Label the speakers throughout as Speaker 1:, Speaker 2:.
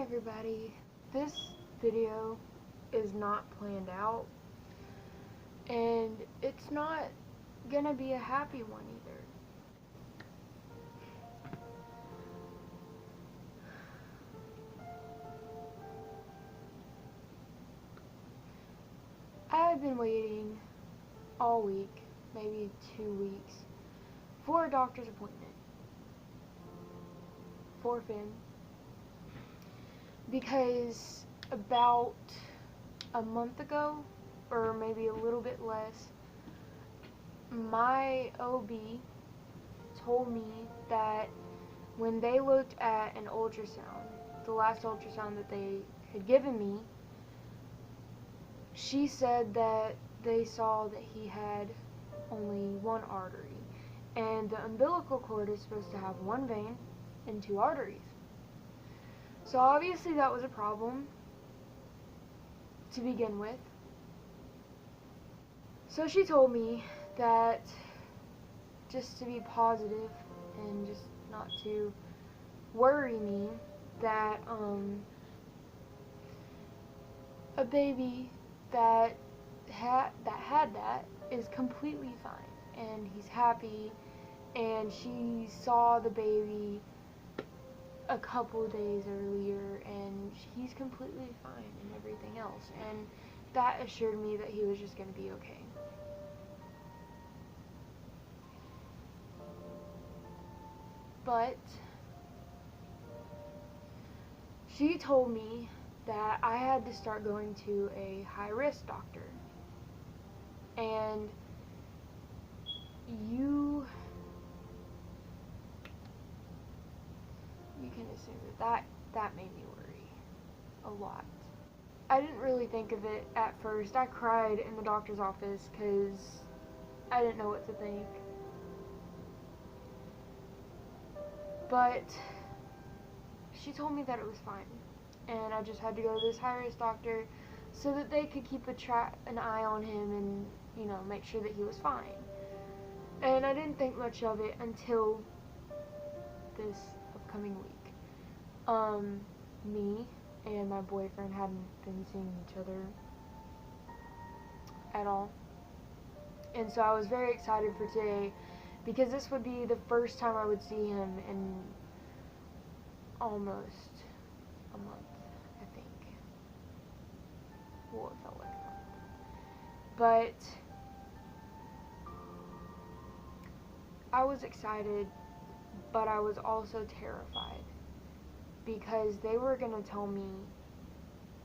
Speaker 1: everybody, this video is not planned out, and it's not gonna be a happy one either. I've been waiting all week, maybe 2 weeks, for a doctor's appointment for Finn, because about a month ago, or maybe a little bit less, my OB told me that when they looked at an ultrasound, the last ultrasound that they had given me, she said that they saw that he had only one artery, and the umbilical cord is supposed to have one vein and 2 arteries. So obviously that was a problem to begin with. So she told me that just to be positive and just not to worry me, that a baby that had that is completely fine and he's happy, and she saw the baby a couple days earlier and he's completely fine and everything else, and that assured me that he was just going to be okay. But she told me that I had to start going to a high-risk doctor, and you can assume that made me worry a lot. I didn't really think of it at first. I cried in the doctor's office because I didn't know what to think. But she told me that it was fine, and I just had to go to this high-risk doctor so that they could keep an eye on him and, make sure that he was fine. And I didn't think much of it until this upcoming week. Me and my boyfriend hadn't been seeing each other at all. And so I was very excited for today, because this would be the first time I would see him in almost a month, I think. Well, it felt like a month. But I was excited, but I was also terrified, because they were going to tell me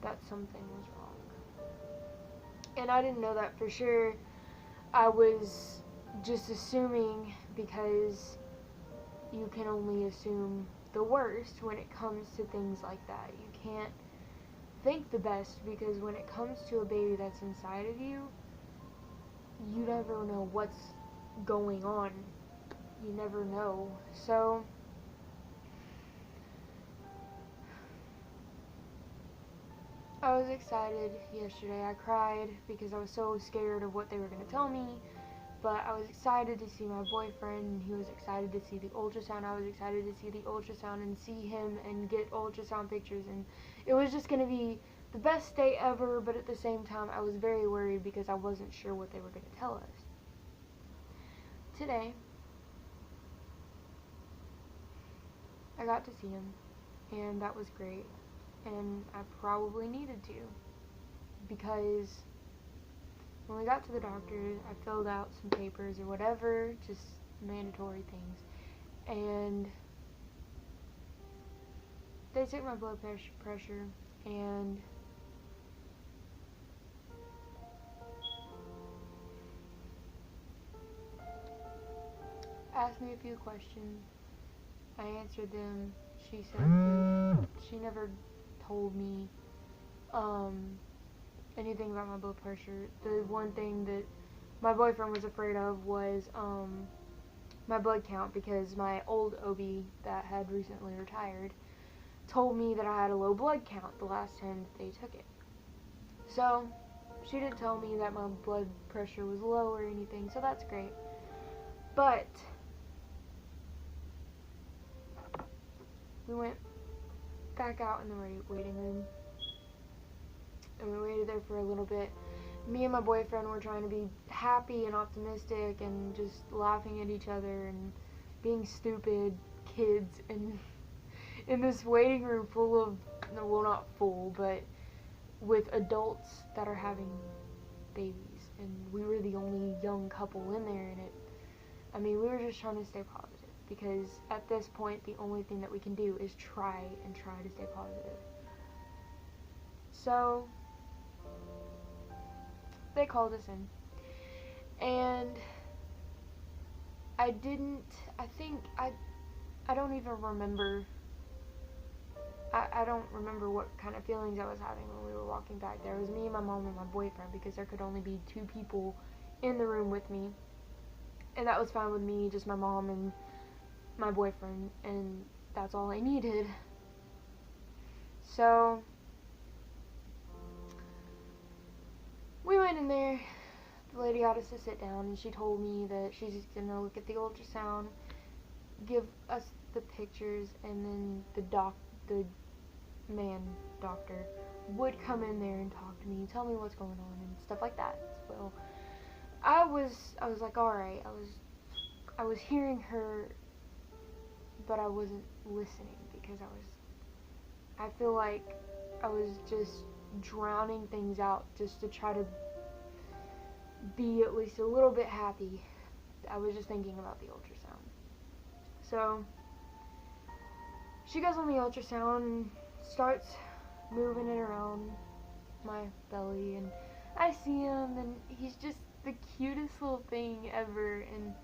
Speaker 1: that something was wrong. And I didn't know that for sure. I was just assuming, because you can only assume the worst when it comes to things like that. You can't think the best, because when it comes to a baby that's inside of you, you never know what's going on. You never know. So I was excited yesterday. I cried because I was so scared of what they were going to tell me, but I was excited to see my boyfriend, and he was excited to see the ultrasound. I was excited to see the ultrasound and see him and get ultrasound pictures, and it was just going to be the best day ever. But at the same time, I was very worried because I wasn't sure what they were going to tell us. Today, I got to see him, and that was great. And I probably needed to, because when we got to the doctor, I filled out some papers or whatever, just mandatory things, and they took my blood pressure and asked me a few questions. I answered them. She said that she never told me anything about my blood pressure. The one thing that my boyfriend was afraid of was my blood count, because my old OB that had recently retired told me that I had a low blood count the last time that they took it. So she didn't tell me that my blood pressure was low or anything, so that's great. But we went back out in the waiting room, and we waited there for a little bit. Me and my boyfriend were trying to be happy and optimistic and just laughing at each other and being stupid kids and in this waiting room full of, no, well, not full, but with adults that are having babies, and we were the only young couple in there, and we were just trying to stay positive, because at this point the only thing that we can do is try to stay positive. So they called us in, and I don't even remember. I don't remember what kind of feelings I was having when we were walking back there. It was me, my mom, and my boyfriend, because there could only be 2 people in the room with me. And that was fine with me, just my mom and my boyfriend, and that's all I needed. So we went in there. The lady had us to sit down, and she told me that she's gonna look at the ultrasound, give us the pictures, and then the man doctor would come in there and talk to me, tell me what's going on and stuff like that. Well, I was like, all right. I was hearing her, but I wasn't listening, because I feel like I was just drowning things out just to try to be at least a little bit happy. I was just thinking about the ultrasound. So she goes on the ultrasound and starts moving it around my belly, and I see him, and he's just the cutest little thing ever, and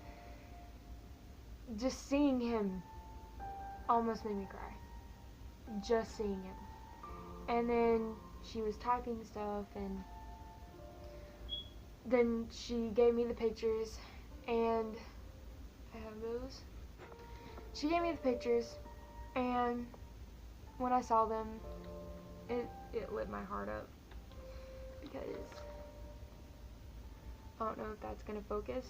Speaker 1: just seeing him almost made me cry. Just seeing him. And then she was typing stuff, and then she gave me the pictures, and I have those. She gave me the pictures, and when I saw them, it lit my heart up, because I don't know if that's gonna focus,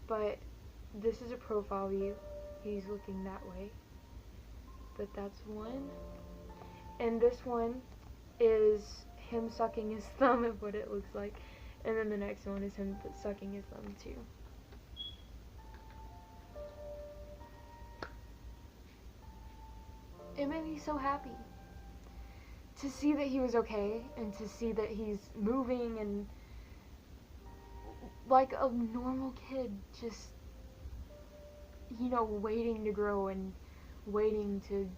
Speaker 1: but this is a profile view. He's looking that way, but that's one, and this one is him sucking his thumb, of what it looks like, and then the next one is him sucking his thumb too. It made me so happy to see that he was okay, and to see that he's moving and like a normal kid, just, waiting to grow and waiting to,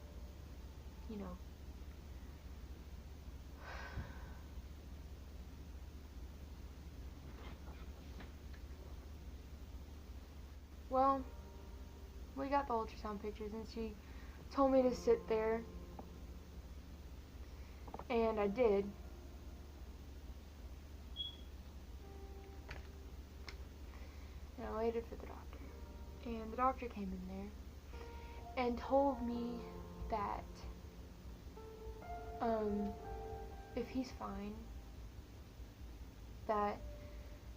Speaker 1: well, we got the ultrasound pictures, and she told me to sit there, and I did. And I waited for the doctor, and the doctor came in there and told me that if he's fine, that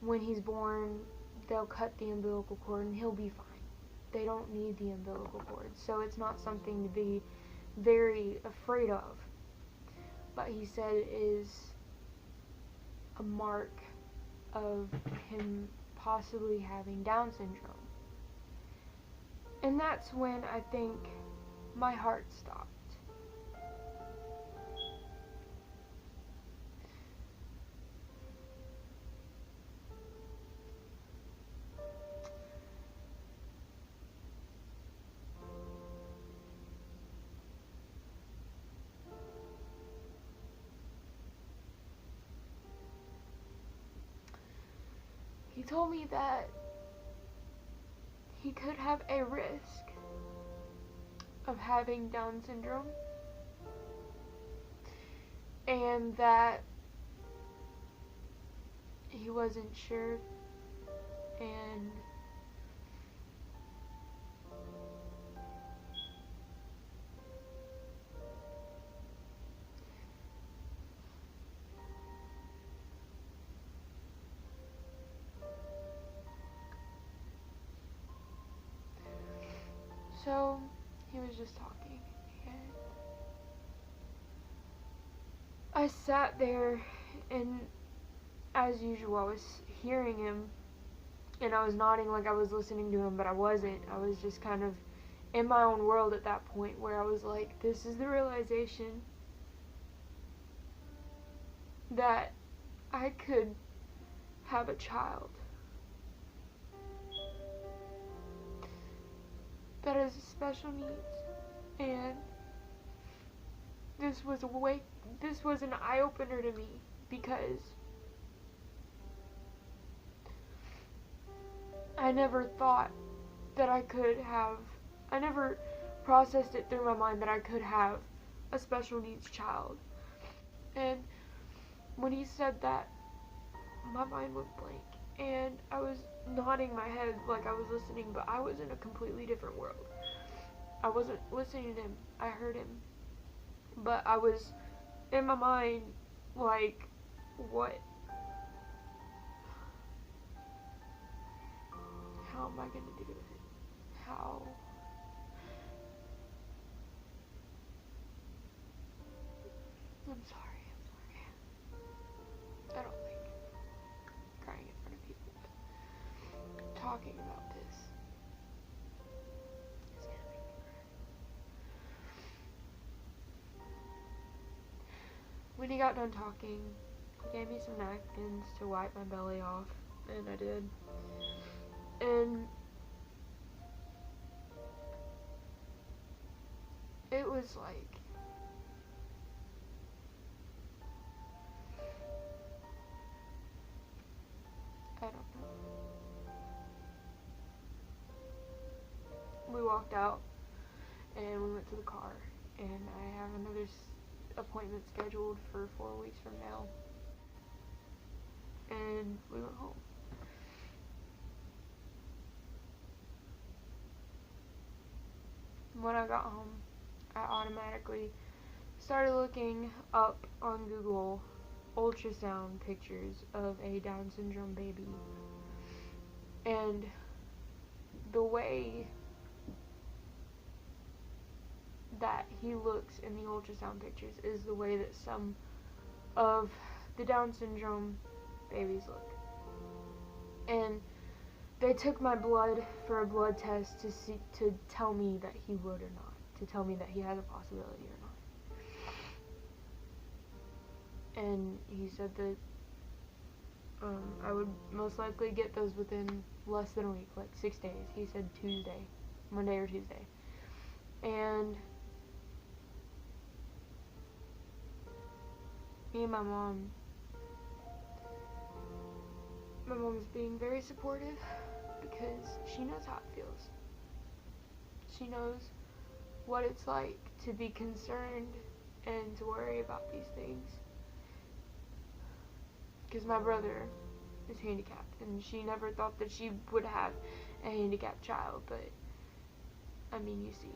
Speaker 1: when he's born they'll cut the umbilical cord and he'll be fine. They don't need the umbilical cord, so it's not something to be very afraid of. But he said it is a mark of him possibly having Down syndrome. And that's when I think my heart stopped. He told me that he could have a risk of having Down syndrome, and that he wasn't sure, and so he was just talking, and I sat there, and as usual, I was hearing him, and I was nodding like I was listening to him, but I wasn't. I was just kind of in my own world at that point, where I was like, this is the realization that I could have a child that has special needs. And this was an eye-opener to me, because I never thought that I never processed it through my mind that I could have a special needs child. And when he said that, my mind went blank, and I was nodding my head like I was listening, but I was in a completely different world. I wasn't listening to him. I heard him, but I was in my mind like, what? How am I gonna do it? How? I'm sorry. I don't like crying in front of people, but talking about this is gonna make me cry. When he got done talking, he gave me some napkins to wipe my belly off, and I did. And it was like, I don't know. We walked out, and we went to the car, and I have another appointment scheduled for 4 weeks from now. And we went home. When I got home, I automatically started looking up on Google ultrasound pictures of a Down syndrome baby. And the way that he looks in the ultrasound pictures is the way that some of the Down syndrome babies look. And they took my blood for a blood test to tell me that he would or not, to tell me that he has a possibility or not. And he said that I would most likely get those within less than a week, like 6 days. He said Monday or Tuesday. And me and my mom's being very supportive, because she knows how it feels. She knows what it's like to be concerned and to worry about these things. Because my brother is handicapped, and she never thought that she would have a handicapped child, but I mean, you see.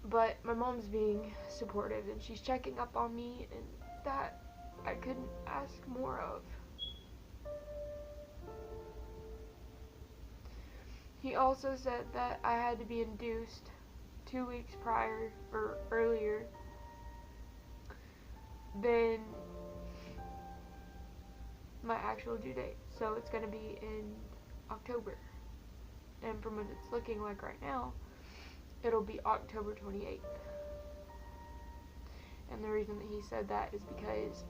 Speaker 1: But my mom's being supportive, and she's checking up on me, and that I couldn't ask more of. He also said that I had to be induced 2 weeks prior or earlier than my actual due date. So it's going to be in October. And from what it's looking like right now, it'll be October 28th. And the reason that he said that is because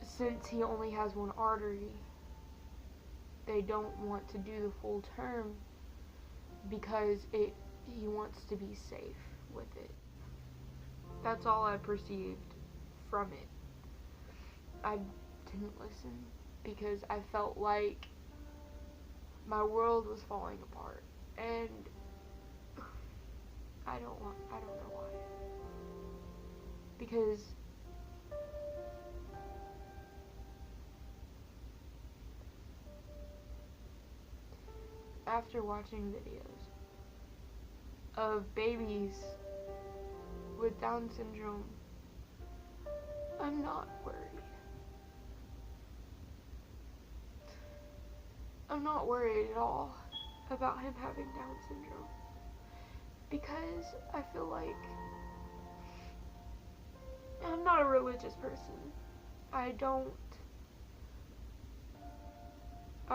Speaker 1: since he only has one artery, they don't want to do the full term because he wants to be safe with it. That's all I perceived from it. I didn't listen because I felt like my world was falling apart, and I don't know why. Because after watching videos of babies with Down syndrome, I'm not worried. I'm not worried at all about him having Down syndrome, because I feel like I'm not a religious person. I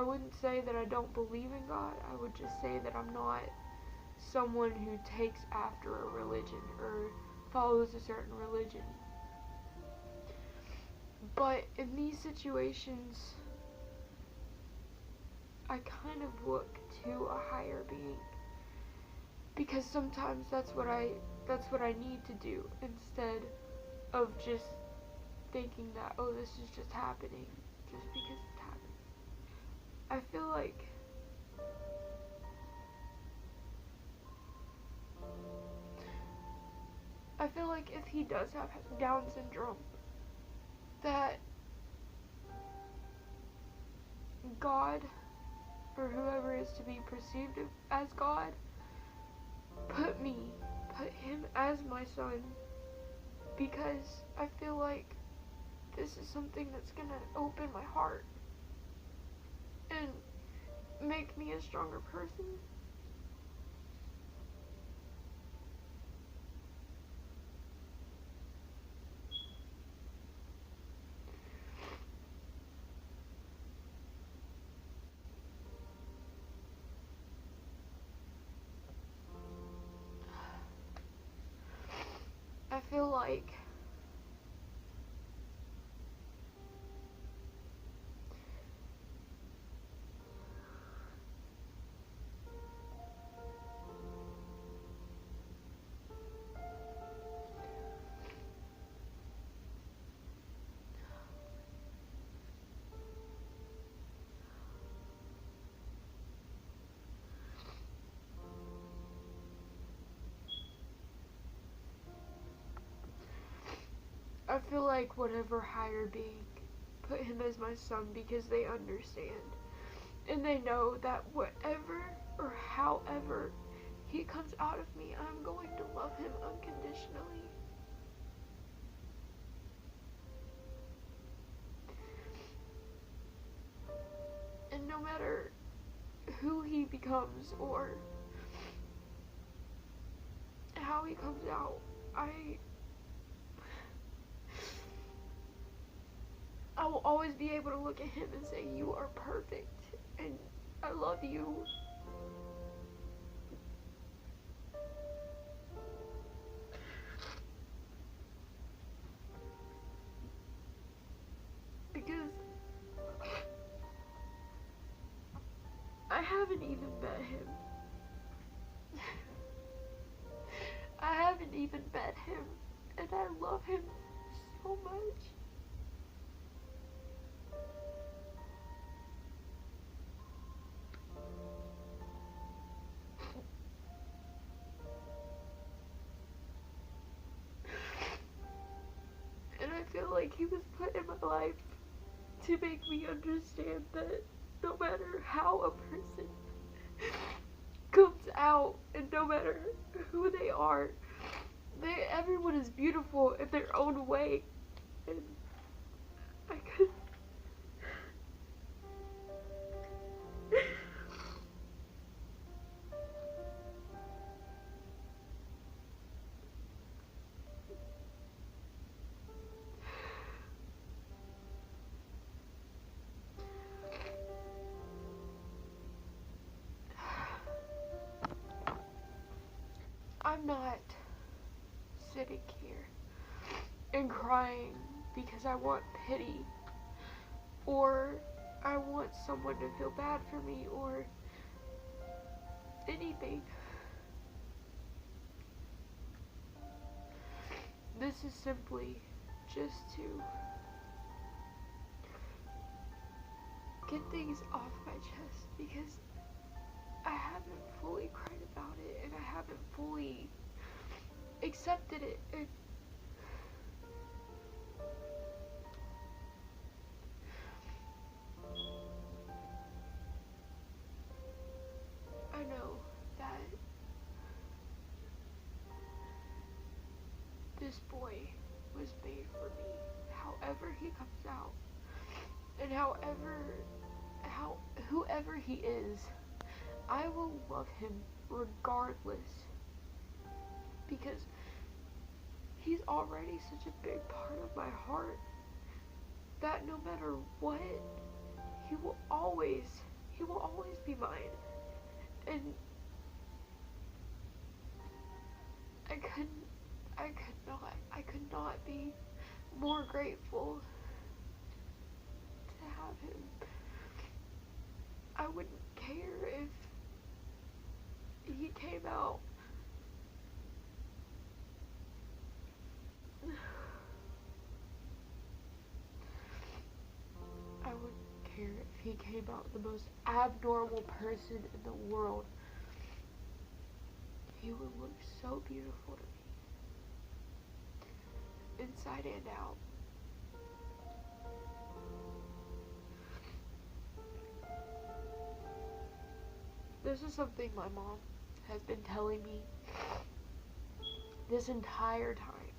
Speaker 1: wouldn't say that I don't believe in God. I would just say that I'm not someone who takes after a religion or follows a certain religion. But in these situations, I kind of look to a higher being, because sometimes that's what I need to do, instead of just thinking that, oh, this is just happening just because it's happening. I feel like if he does have Down syndrome, that God, or whoever is to be perceived as God, put him as my son, because I feel like this is something that's gonna open my heart and make me a stronger person. I feel like whatever higher being put him as my son, because they understand and they know that whatever or however he comes out of me, I'm going to love him unconditionally. And no matter who he becomes or how he comes out, I will always be able to look at him and say, you are perfect, and I love you. Because I haven't even met him. I haven't even met him, and I love him so much. And I feel like he was put in my life to make me understand that no matter how a person comes out, and no matter who they are, everyone is beautiful in their own way. And I could I'm not sitting here and crying because I want pity, or I want someone to feel bad for me, or anything. This is simply just to get things off my chest, because I haven't fully cried about it, and I haven't fully accepted it. And I know that this boy was made for me, however he comes out, and whoever he is, I will love him regardless, because He's already such a big part of my heart that no matter what, he will always be mine. And I could not be more grateful to have him. I wouldn't care if he came out I wouldn't care if he came out the most abnormal person in the world. He would look so beautiful to me, inside and out. This is something my mom has been telling me this entire time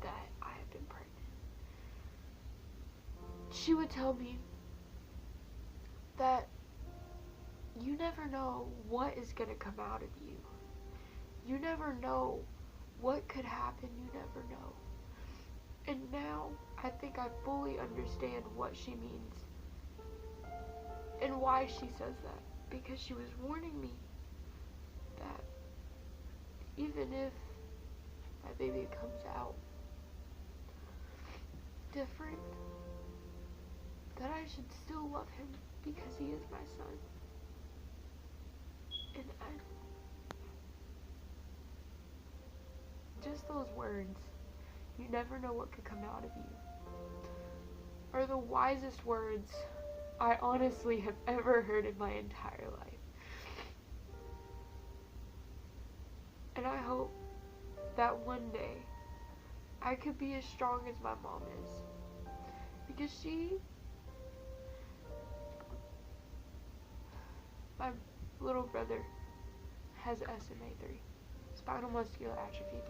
Speaker 1: that I have been pregnant. She would tell me that you never know what is going to come out of you. You never know what could happen. You never know. And now I think I fully understand what she means and why she says that. Because she was warning me that even if my baby comes out different, that I should still love him because he is my son. And just those words, you never know what could come out of you, are the wisest words I honestly have ever heard in my entire life. And I hope that one day I could be as strong as my mom is. Because my little brother has SMA 3, spinal muscular atrophy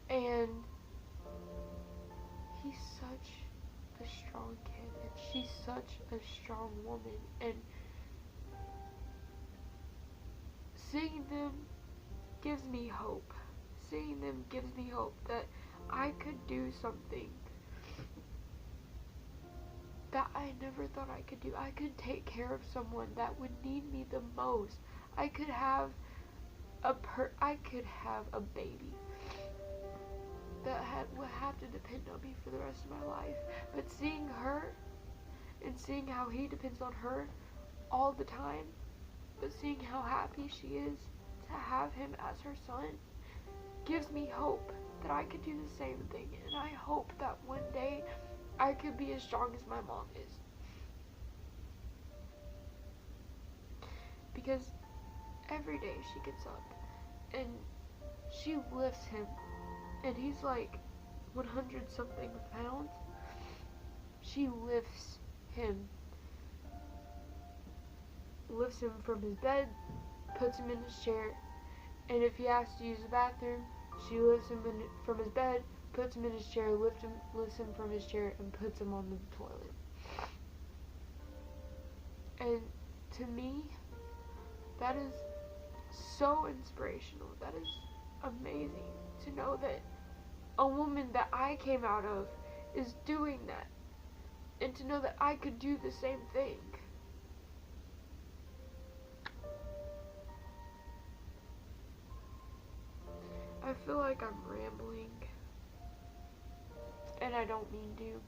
Speaker 1: 3. And he's such a strong kid, and she's such a strong woman, and seeing them gives me hope. Seeing them gives me hope that I could do something that I never thought I could do. I could take care of someone that would need me the most. I could have a baby that would have to depend on me for the rest of my life. But seeing her and seeing how he depends on her all the time, but seeing how happy she is to have him as her son, gives me hope that I could do the same thing. And I hope that one day I could be as strong as my mom is. Because every day she gets up and she lifts him, and he's like 100 something pounds. She lifts him from his bed, puts him in his chair, and if he has to use the bathroom, she lifts him from his bed, puts him in his chair, lifts him from his chair, and puts him on the toilet. And to me, that is so inspirational. That is amazing to know that a woman that I came out of is doing that, and to know that I could do the same thing. I feel like I'm rambling, and I don't mean to.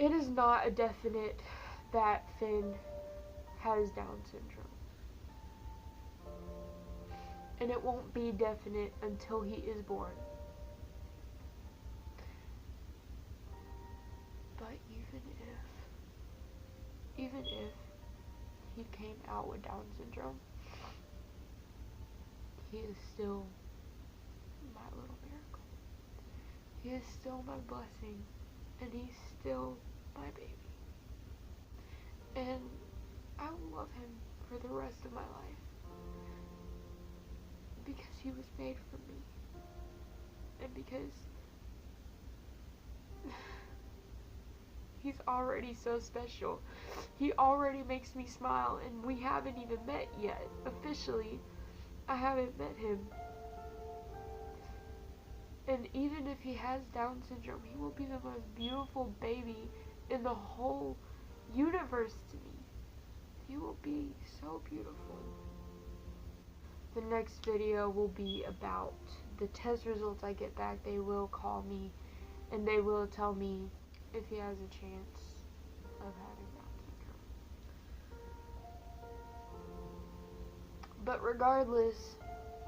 Speaker 1: It is not a definite that Finn has Down syndrome. And it won't be definite until he is born. But even if he came out with Down syndrome, he is still my little miracle. He is still my blessing, and he's still my baby. And I will love him for the rest of my life, because he was made for me, and because he's already so special. He already makes me smile, and we haven't even met yet. Officially, I haven't met him, And even if he has Down syndrome, he will be the most beautiful baby in the whole universe to me. He will be so beautiful. The next video will be about the test results I get back. They will call me and they will tell me if he has a chance of having Down syndrome. But regardless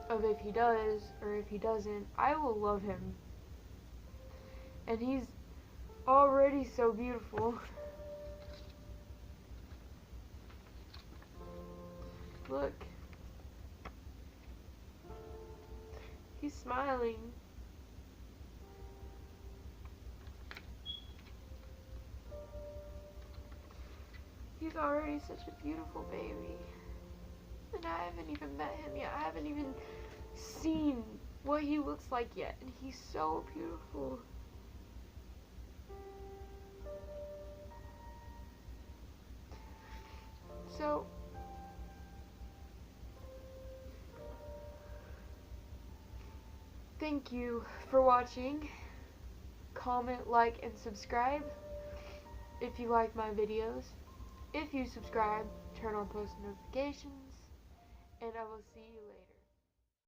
Speaker 1: of if he does or if he doesn't, I will love him. And he's already so beautiful. Look. He's smiling. He's already such a beautiful baby. And I haven't even met him yet. I haven't even seen what he looks like yet. And he's so beautiful. So, thank you for watching. Comment, like, and subscribe if you like my videos. If you subscribe, turn on post notifications, and I will see you later.